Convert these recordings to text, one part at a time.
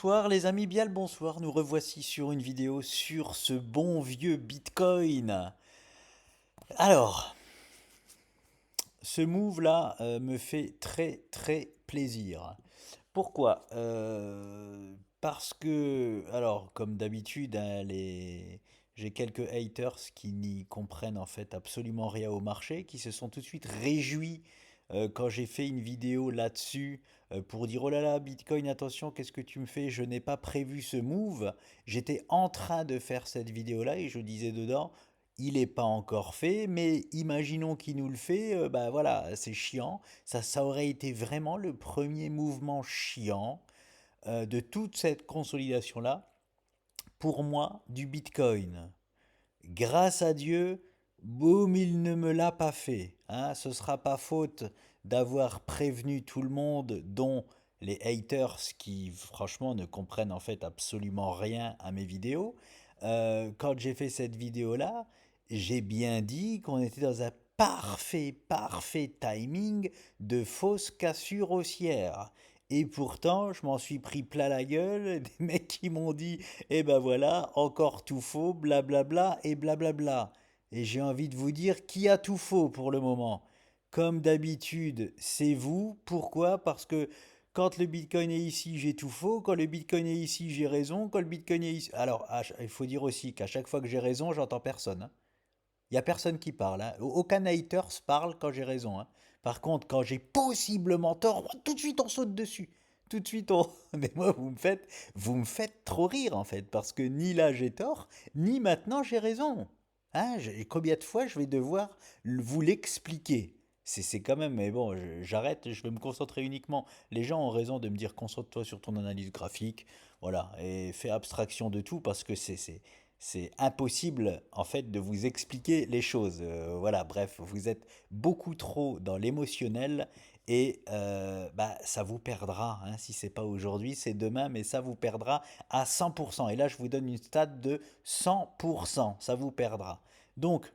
bonsoir les amis, bien le bonsoir, nous revoici sur une vidéo sur ce bon vieux Bitcoin. Alors, ce move là me fait très très plaisir. Pourquoi? Parce que, alors comme d'habitude, hein, j'ai quelques haters qui n'y comprennent en fait absolument rien au marché, qui se sont tout de suite réjouis quand j'ai fait une vidéo là-dessus pour dire oh là là, Bitcoin, attention, qu'est-ce que tu me fais? Je n'ai pas prévu ce move. J'étais en train de faire cette vidéo-là et je disais dedans, il n'est pas encore fait, mais imaginons qu'il nous le fait, bah voilà, c'est chiant. Ça aurait été vraiment le premier mouvement chiant de toute cette consolidation-là, pour moi, du Bitcoin. Grâce à Dieu, boum, il ne me l'a pas fait. Hein. Ce ne sera pas faute d'avoir prévenu tout le monde, dont les haters qui, franchement, ne comprennent en fait absolument rien à mes vidéos. Quand j'ai fait cette vidéo-là, j'ai bien dit qu'on était dans un parfait timing de fausse cassure haussière. Et pourtant, je m'en suis pris plein la gueule, des mecs qui m'ont dit et ben voilà, encore tout faux, blablabla et blablabla. Et j'ai envie de vous dire qui a tout faux pour le moment. Comme d'habitude, c'est vous. Pourquoi? Parce que quand le Bitcoin est ici, j'ai tout faux. Quand le Bitcoin est ici, j'ai raison. Quand le Bitcoin est ici... Alors, il faut dire aussi qu'à chaque fois que j'ai raison, j'entends personne. Hein. Il n'y a personne qui parle. Hein. Aucun hater parle quand j'ai raison. Hein. Par contre, quand j'ai possiblement tort, tout de suite on saute dessus. Tout de suite on... Mais moi, vous me faites trop rire en fait. Parce que ni là j'ai tort, ni maintenant j'ai raison. Hein, combien de fois je vais devoir vous l'expliquer? C'est quand même, mais bon, j'arrête, je vais me concentrer uniquement. Les gens ont raison de me dire concentre-toi sur ton analyse graphique, voilà, et fais abstraction de tout parce que c'est impossible en fait de vous expliquer les choses. Voilà, bref, vous êtes beaucoup trop dans l'émotionnel et bah, ça vous perdra. Hein, si c'est pas aujourd'hui, c'est demain, mais ça vous perdra à 100%. Et là, je vous donne une stat de 100%. Ça vous perdra. Donc,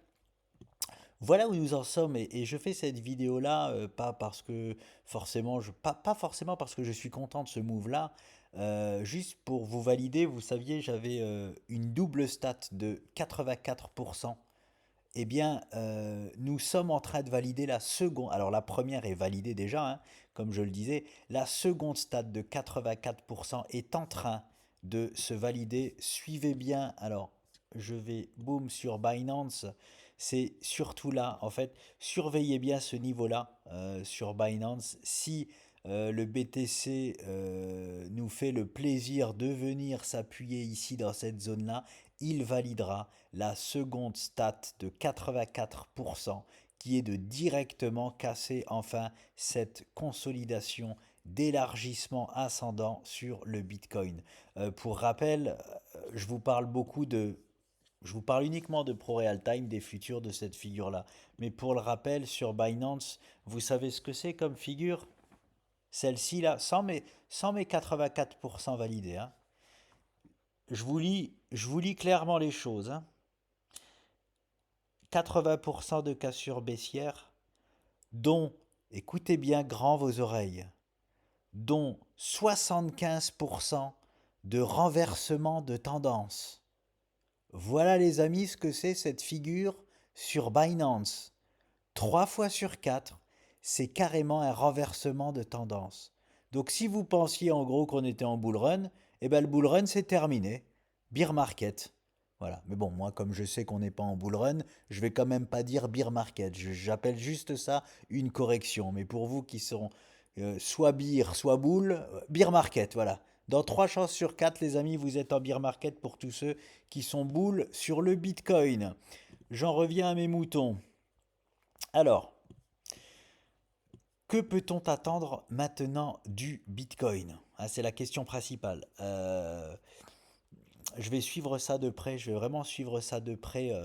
voilà où nous en sommes et je fais cette vidéo là pas parce que forcément pas forcément parce que je suis content de ce move là juste pour vous valider vous saviez j'avais une double stat de 84%. Eh bien nous sommes en train de valider la seconde, alors la première est validée déjà hein, comme je le disais, la seconde stat de 84% est en train de se valider. Suivez bien, alors je vais boum sur Binance, c'est surtout là, en fait, surveillez bien ce niveau-là sur Binance. Si le BTC nous fait le plaisir de venir s'appuyer ici dans cette zone-là, il validera la seconde stat de 84% qui est de directement casser enfin cette consolidation d'élargissement ascendant sur le Bitcoin. Pour rappel, je vous parle beaucoup de je vous parle uniquement de Pro Real Time, des futurs de cette figure-là. Mais pour le rappel, sur Binance, vous savez ce que c'est comme figure? Celle-ci là, sans mes 84% validés. Hein. Je vous lis clairement les choses. Hein. 80% de cassure baissière, dont, écoutez bien grand vos oreilles, dont 75% de renversement de tendance. Voilà les amis ce que c'est cette figure sur Binance. 3 fois sur 4, c'est carrément un renversement de tendance. Donc si vous pensiez en gros qu'on était en bull run, eh ben le bull run c'est terminé. Bear market. Voilà. Mais bon, moi comme je sais qu'on n'est pas en bull run, je vais quand même pas dire bear market. J'appelle juste ça une correction. Mais pour vous qui sont soit bear, soit bull, bear market, voilà. Dans 3 chances sur 4, les amis, vous êtes en bear market pour tous ceux qui sont bull sur le Bitcoin. J'en reviens à mes moutons. Alors, que peut-on attendre maintenant du Bitcoin? Ah, c'est la question principale. Je vais suivre ça de près, je vais vraiment suivre ça de près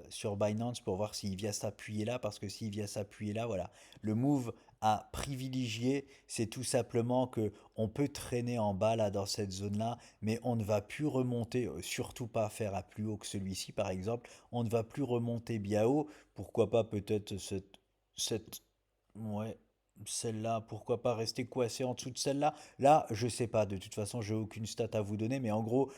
sur Binance pour voir s'il vient s'appuyer là, parce que s'il vient s'appuyer là, voilà. Le move à privilégier, c'est tout simplement que on peut traîner en bas là dans cette zone-là, mais on ne va plus remonter, surtout pas faire à plus haut que celui-ci par exemple, on ne va plus remonter bien haut. Pourquoi pas peut-être cette ouais, celle-là, pourquoi pas rester coincé en dessous de celle-là? Là, je sais pas, de toute façon, j'ai aucune stat à vous donner, mais en gros,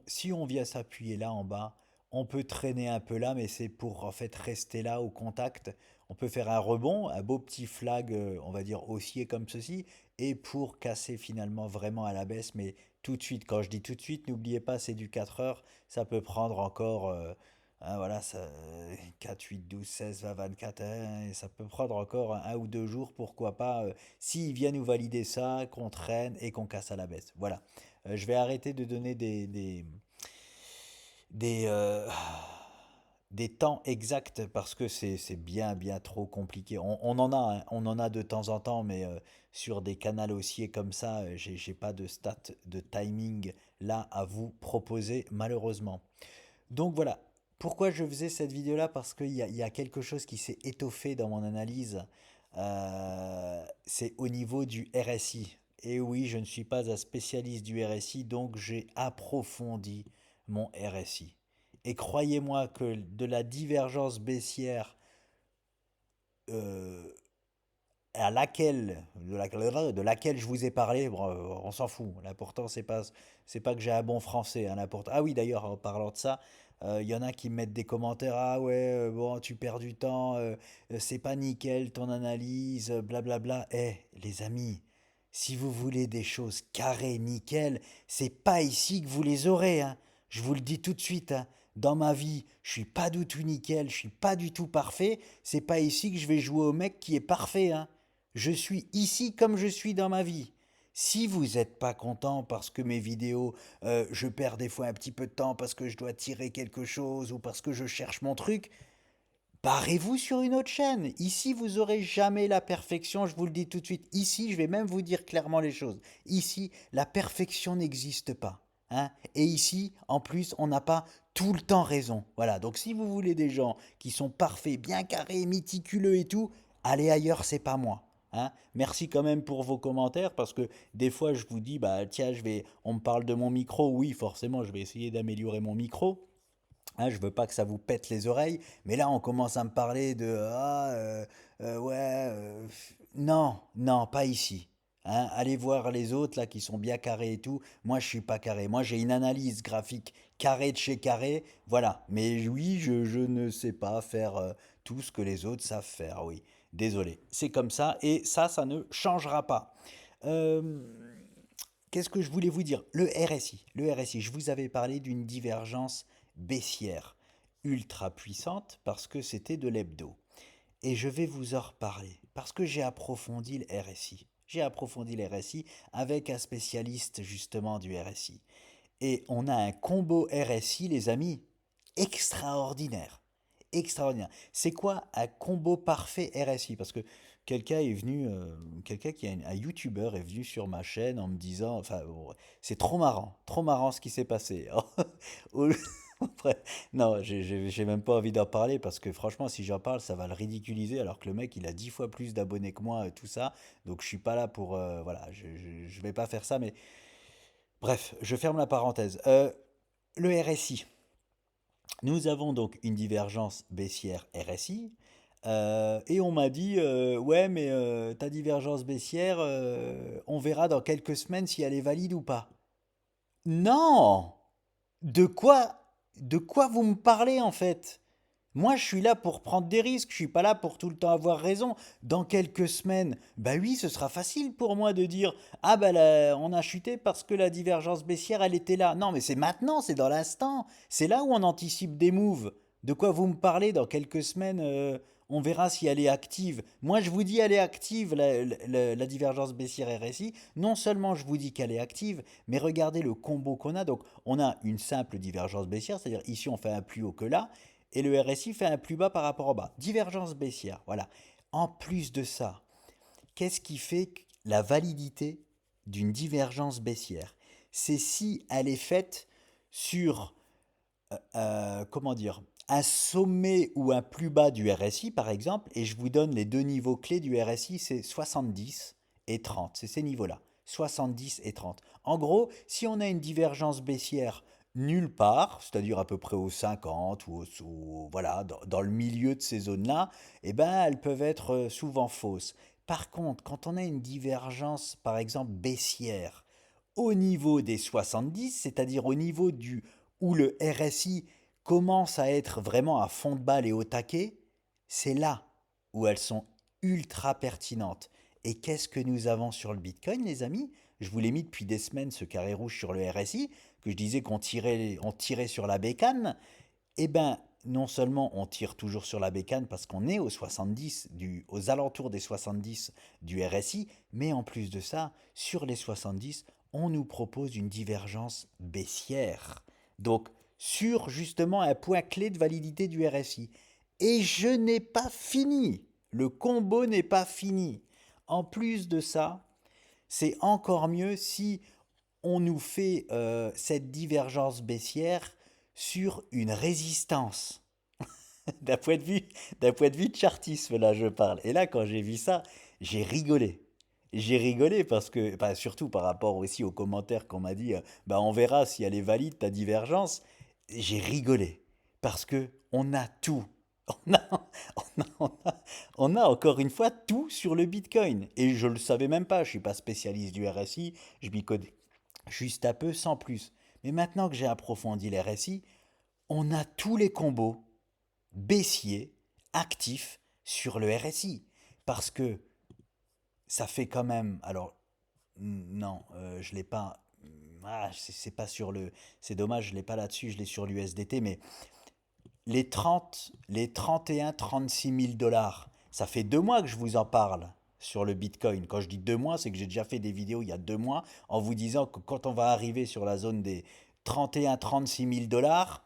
si on vient s'appuyer là en bas, on peut traîner un peu là, mais c'est pour en fait rester là au contact. On peut faire un rebond, un beau petit flag, on va dire haussier comme ceci, et pour casser finalement vraiment à la baisse, mais tout de suite. Quand je dis tout de suite, n'oubliez pas, c'est du 4 heures, ça peut prendre encore, hein, voilà, ça, 4, 8, 12, 16, 20, 24, hein, et ça peut prendre encore un ou deux jours, pourquoi pas, s'il vient nous valider ça, qu'on traîne et qu'on casse à la baisse. Voilà. Je vais arrêter de donner des, euh, des temps exacts parce que c'est bien, bien trop compliqué. On en a, hein, on en a de temps en temps, mais sur des canaux haussiers comme ça, j'ai pas de stats de timing là à vous proposer, malheureusement. Donc voilà, pourquoi je faisais cette vidéo-là? Parce il y a quelque chose qui s'est étoffé dans mon analyse. C'est au niveau du RSI. Et oui, je ne suis pas un spécialiste du RSI, donc j'ai approfondi mon RSI. Et croyez-moi que de la divergence baissière euh, de laquelle je vous ai parlé, bon, on s'en fout. L'important, c'est pas que j'ai un bon français, hein, ah oui, d'ailleurs, en parlant de ça, il y en a qui me mettent des commentaires. Ah ouais, bon, tu perds du temps, c'est pas nickel ton analyse, blablabla. Eh, les amis, si vous voulez des choses carrées, nickel, c'est pas ici que vous les aurez, hein. Je vous le dis tout de suite, hein. Dans ma vie, je suis pas du tout nickel, je suis pas du tout parfait. C'est pas ici que je vais jouer au mec qui est parfait, hein. Je suis ici comme je suis dans ma vie. Si vous n'êtes pas content parce que mes vidéos, je perds des fois un petit peu de temps parce que je dois tirer quelque chose ou parce que je cherche mon truc, barrez-vous sur une autre chaîne. Ici, vous aurez jamais la perfection, je vous le dis tout de suite. Ici, je vais même vous dire clairement les choses. Ici, la perfection n'existe pas, hein. Et ici, en plus, on n'a pas tout le temps raison. Voilà, donc si vous voulez des gens qui sont parfaits, bien carrés, méticuleux et tout, allez ailleurs, c'est pas moi. Hein. Merci quand même pour vos commentaires parce que des fois je vous dis bah tiens on me parle de mon micro, oui forcément je vais essayer d'améliorer mon micro. Hein, je veux pas que ça vous pète les oreilles, mais là on commence à me parler de ouais non non pas ici. Hein, allez voir les autres là qui sont bien carrés et tout. Moi je suis pas carré. Moi j'ai une analyse graphique carré de chez carré. Voilà. Mais oui je ne sais pas faire tout ce que les autres savent faire. Oui. Désolé. C'est comme ça et ça ne changera pas. Euh, Qu'est-ce que je voulais vous dire? Le RSI. Le RSI, je vous avais parlé d'une divergence baissière ultra puissante parce que c'était de l'hebdo. Et je vais vous en reparler parce que j'ai approfondi le RSI. J'ai approfondi le RSI avec un spécialiste justement du RSI. Et on a un combo RSI, les amis, extraordinaire. Extraordinaire. C'est quoi un combo parfait RSI? Parce que quelqu'un qui est un YouTuber est venu sur ma chaîne en me disant, enfin, bon, c'est trop marrant ce qui s'est passé. Après, non, j'ai même pas envie d'en parler parce que franchement, si j'en parle, ça va le ridiculiser alors que le mec, il a 10 fois plus d'abonnés que moi, et tout ça. Donc je suis pas là pour, voilà, je vais pas faire ça, mais bref, je ferme la parenthèse. Le RSI. Nous avons donc une divergence baissière RSI. Et on m'a dit, ouais, mais ta divergence baissière, on verra dans quelques semaines si elle est valide ou pas. Non! De quoi, de quoi vous me parlez en fait? Moi, je suis là pour prendre des risques, je suis pas là pour tout le temps avoir raison. Dans quelques semaines, bah oui, ce sera facile pour moi de dire ah bah là, on a chuté parce que la divergence baissière, elle était là. Non, mais c'est maintenant, c'est dans l'instant. C'est là où on anticipe des moves. De quoi vous me parlez dans quelques semaines on verra si elle est active. Moi, je vous dis elle est active, la divergence baissière RSI. Non seulement je vous dis qu'elle est active, mais regardez le combo qu'on a. Donc, on a une simple divergence baissière, c'est-à-dire ici on fait un plus haut que là, et le RSI fait un plus bas par rapport au bas. Divergence baissière, voilà. En plus de ça, qu'est-ce qui fait la validité d'une divergence baissière? C'est si elle est faite sur, comment dire, un sommet ou un plus bas du RSI, par exemple, et je vous donne les deux niveaux clés du RSI, c'est 70 et 30, c'est ces niveaux-là, 70 et 30. En gros, si on a une divergence baissière nulle part, c'est-à-dire à peu près aux 50 voilà, dans le milieu de ces zones-là, eh ben, elles peuvent être souvent fausses. Par contre, quand on a une divergence, par exemple baissière, au niveau des 70, c'est-à-dire au niveau où le RSI commence à être vraiment à fond de balle et au taquet, c'est là où elles sont ultra pertinentes. Et qu'est-ce que nous avons sur le Bitcoin, les amis? Je vous l'ai mis depuis des semaines, ce carré rouge sur le RSI, que je disais qu'on tirait sur la bécane. Eh bien, non seulement on tire toujours sur la bécane parce qu'on est aux alentours des 70 du RSI, mais en plus de ça, sur les 70, on nous propose une divergence baissière. Donc, sur justement un point clé de validité du RSI. Et je n'ai pas fini. Le combo n'est pas fini. En plus de ça, c'est encore mieux si on nous fait cette divergence baissière sur une résistance. d'un point de vue, d'un point de vue de chartisme, là, je parle. Et là, quand j'ai vu ça, j'ai rigolé. J'ai rigolé parce que, bah, surtout par rapport aussi aux commentaires qu'on m'a dit, bah, on verra si elle est valide, ta divergence. J'ai rigolé parce que on a tout. On a, on a, on a- on a encore une fois tout sur le Bitcoin. Et je ne le savais même pas. Je ne suis pas spécialiste du RSI. Je m'y connais juste un peu sans plus. Mais maintenant que j'ai approfondi les RSI, on a tous les combos baissiers actifs sur le RSI. Parce que ça fait quand même. Alors, non, je l'ai pas. Ah, c'est pas sur le. C'est dommage, je l'ai pas là-dessus, je l'ai sur l'USDT, mais les 31, 36 000 dollars, ça fait 2 mois que je vous en parle sur le Bitcoin. Quand je dis 2 mois, c'est que j'ai déjà fait des vidéos il y a 2 mois en vous disant que quand on va arriver sur la zone des 31, 36 000 dollars,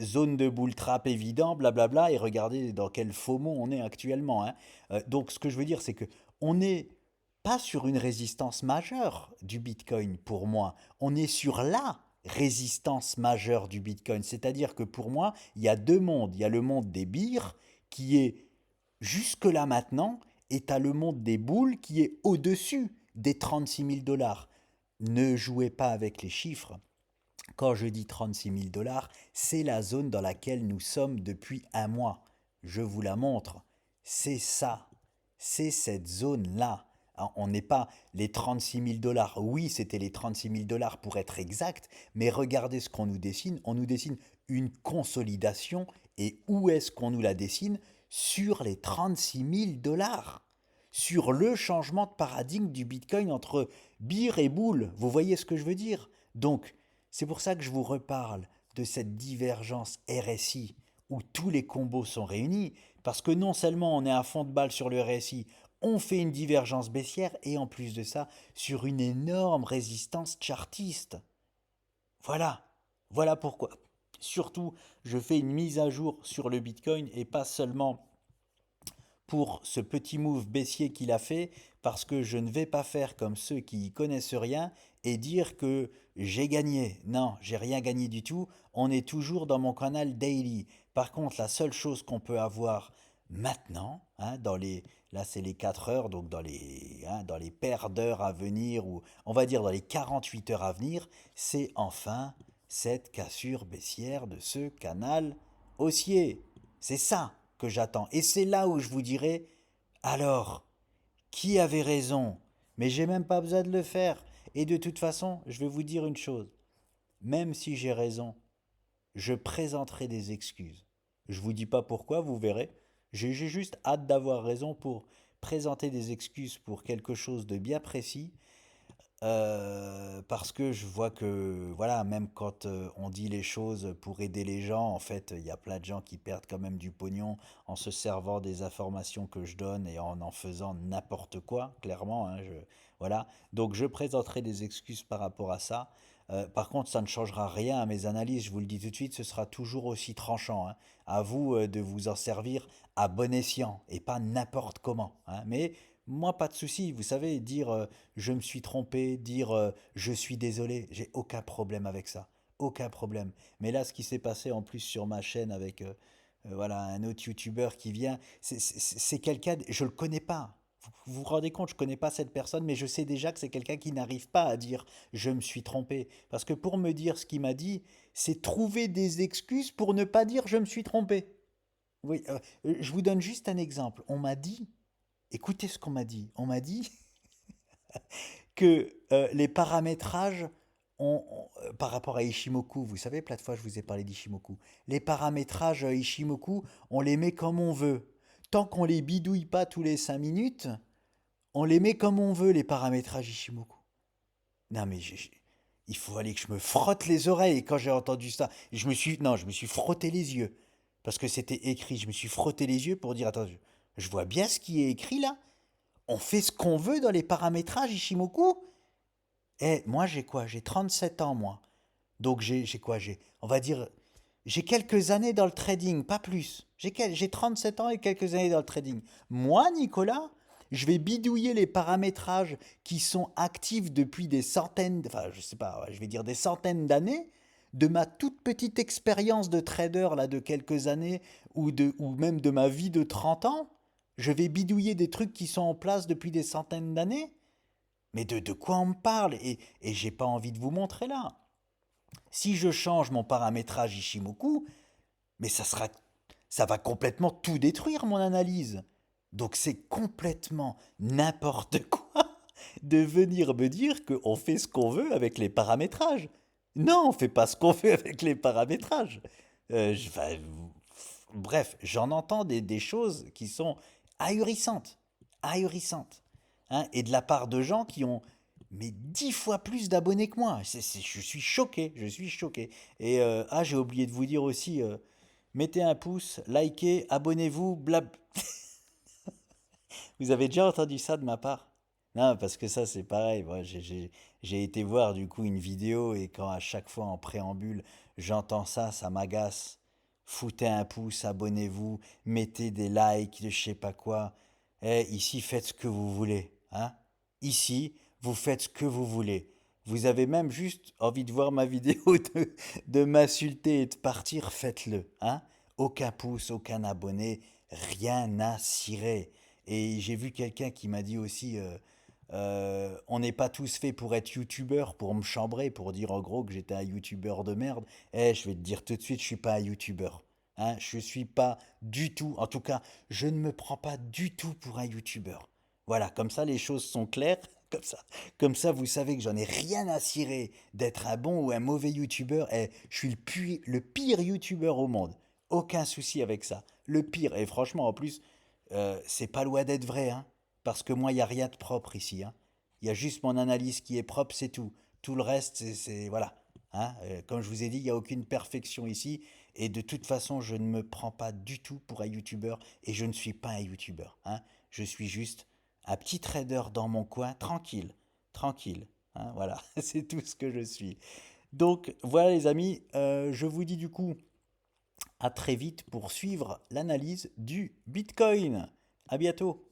zone de bull trap évident, blablabla, et regardez dans quel faux mot on est actuellement, hein. Donc ce que je veux dire, c'est que on n'est pas sur une résistance majeure du Bitcoin pour moi. On est sur la résistance majeure du Bitcoin. C'est-à-dire que pour moi, il y a deux mondes. Il y a le monde des birs qui est jusque-là maintenant, et tu as le monde des boules qui est au-dessus des 36 000 dollars. Ne jouez pas avec les chiffres. Quand je dis 36 000 dollars, c'est la zone dans laquelle nous sommes depuis un mois. Je vous la montre. C'est ça. C'est cette zone-là. Hein, on n'est pas les 36 000 dollars. Oui, c'était les 36 000 dollars pour être exact, mais regardez ce qu'on nous dessine. On nous dessine une consolidation. Et où est-ce qu'on nous la dessine? Sur les 36 000 dollars. Sur le changement de paradigme du Bitcoin entre bir et boule. Vous voyez ce que je veux dire? Donc, c'est pour ça que je vous reparle de cette divergence RSI où tous les combos sont réunis, parce que non seulement on est à fond de balle sur le RSI, on fait une divergence baissière et en plus de ça, sur une énorme résistance chartiste. Voilà, voilà pourquoi. Surtout, je fais une mise à jour sur le Bitcoin et pas seulement pour ce petit move baissier qu'il a fait, parce que je ne vais pas faire comme ceux qui y connaissent rien et dire que j'ai gagné. Non, j'ai rien gagné du tout. On est toujours dans mon canal daily. Par contre, la seule chose qu'on peut avoir maintenant, hein, là c'est les 4 heures, donc dans les paires d'heures à venir, ou on va dire dans les 48 heures à venir, c'est enfin cette cassure baissière de ce canal haussier. C'est ça que j'attends. Et c'est là où je vous dirai, alors, qui avait raison? Mais j'ai même pas besoin de le faire. Et de toute façon, je vais vous dire une chose. Même si j'ai raison, je présenterai des excuses. Je vous dis pas pourquoi, vous verrez. J'ai juste hâte d'avoir raison pour présenter des excuses pour quelque chose de bien précis. Parce que je vois que, voilà, même quand on dit les choses pour aider les gens, en fait, il y a plein de gens qui perdent quand même du pognon en se servant des informations que je donne et en faisant n'importe quoi, clairement, hein, voilà. Donc je présenterai des excuses par rapport à ça. Par contre, ça ne changera rien à mes analyses, je vous le dis tout de suite, ce sera toujours aussi tranchant, hein. À vous de vous en servir à bon escient et pas n'importe comment, hein. Mais moi, pas de souci, vous savez, dire je me suis trompé, dire je suis désolé, j'ai aucun problème avec ça. Aucun problème. Mais là, ce qui s'est passé en plus sur ma chaîne avec voilà, un autre youtubeur qui vient, c'est quelqu'un, je le connais pas. Vous vous rendez compte, je connais pas cette personne, mais je sais déjà que c'est quelqu'un qui n'arrive pas à dire je me suis trompé. Parce que pour me dire ce qu'il m'a dit, c'est trouver des excuses pour ne pas dire je me suis trompé. Oui, je vous donne juste un exemple. On m'a dit Écoutez ce qu'on m'a dit. On m'a dit que les paramétrages par rapport à Ishimoku, vous savez, plein de fois je vous ai parlé d'Ishimoku, les paramétrages Ishimoku, on les met comme on veut. Tant qu'on les bidouille pas tous les 5 minutes, on les met comme on veut, les paramétrages Ishimoku. Non mais il faut aller que je me frotte les oreilles quand j'ai entendu ça. Non, je me suis frotté les yeux. Parce que c'était écrit, je me suis frotté les yeux pour dire, attends, je vois bien ce qui est écrit là. On fait ce qu'on veut dans les paramétrages Ishimoku. Eh, moi j'ai quoi? J'ai 37 ans moi. Donc j'ai quoi? On va dire, j'ai quelques années dans le trading, pas plus. J'ai 37 ans et quelques années dans le trading. Moi, Nicolas, je vais bidouiller les paramétrages qui sont actifs depuis des centaines, enfin je sais pas, je vais dire des centaines d'années, de ma toute petite expérience de trader là de quelques années ou même de ma vie de 30 ans. Je vais bidouiller des trucs qui sont en place depuis des centaines d'années. Mais de quoi on me parle? Et j'ai pas envie de vous montrer là. Si je change mon paramétrage Ishimoku, mais ça va complètement tout détruire mon analyse. Donc c'est complètement n'importe quoi de venir me dire qu'on fait ce qu'on veut avec les paramétrages. Non, on fait pas ce qu'on veut avec les paramétrages. Enfin, bref, j'en entends des choses qui sont ahurissantes, ahurissantes, hein, et de la part de gens qui ont mais 10 fois plus d'abonnés que moi. Je suis choqué, je suis choqué. Et j'ai oublié de vous dire aussi, mettez un pouce, likez, abonnez-vous, blab. Vous avez déjà entendu ça de ma part? Non, parce que ça c'est pareil. Moi, j'ai été voir du coup une vidéo et quand à chaque fois en préambule j'entends ça, ça m'agace. Foutez un pouce, abonnez-vous, mettez des likes, de je sais pas quoi. Eh, ici faites ce que vous voulez, hein? Ici, vous faites ce que vous voulez. Vous avez même juste envie de voir ma vidéo de m'insulter et de partir, faites-le, hein? Aucun pouce, aucun abonné, rien à cirer. Et j'ai vu quelqu'un qui m'a dit aussi, on n'est pas tous faits pour être youtubeur, pour me chambrer, pour dire en gros que j'étais un youtubeur de merde. Eh, je vais te dire tout de suite, je suis pas un youtubeur. Hein, je suis pas du tout, en tout cas, je ne me prends pas du tout pour un youtubeur. Voilà, comme ça les choses sont claires, comme ça vous savez que j'en ai rien à cirer d'être un bon ou un mauvais youtubeur. Et je suis le pire youtubeur au monde. Aucun souci avec ça. Le pire. Et franchement, en plus, c'est pas loin d'être vrai, hein. Parce que moi, il n'y a rien de propre ici, hein. Il y a juste mon analyse qui est propre, c'est tout. Tout le reste, voilà. Hein. Comme je vous ai dit, il n'y a aucune perfection ici. Et de toute façon, je ne me prends pas du tout pour un youtubeur. Et je ne suis pas un youtubeur, hein. Je suis juste un petit trader dans mon coin, tranquille. Tranquille. Hein, voilà, c'est tout ce que je suis. Donc voilà les amis, je vous dis du coup à très vite pour suivre l'analyse du Bitcoin. À bientôt.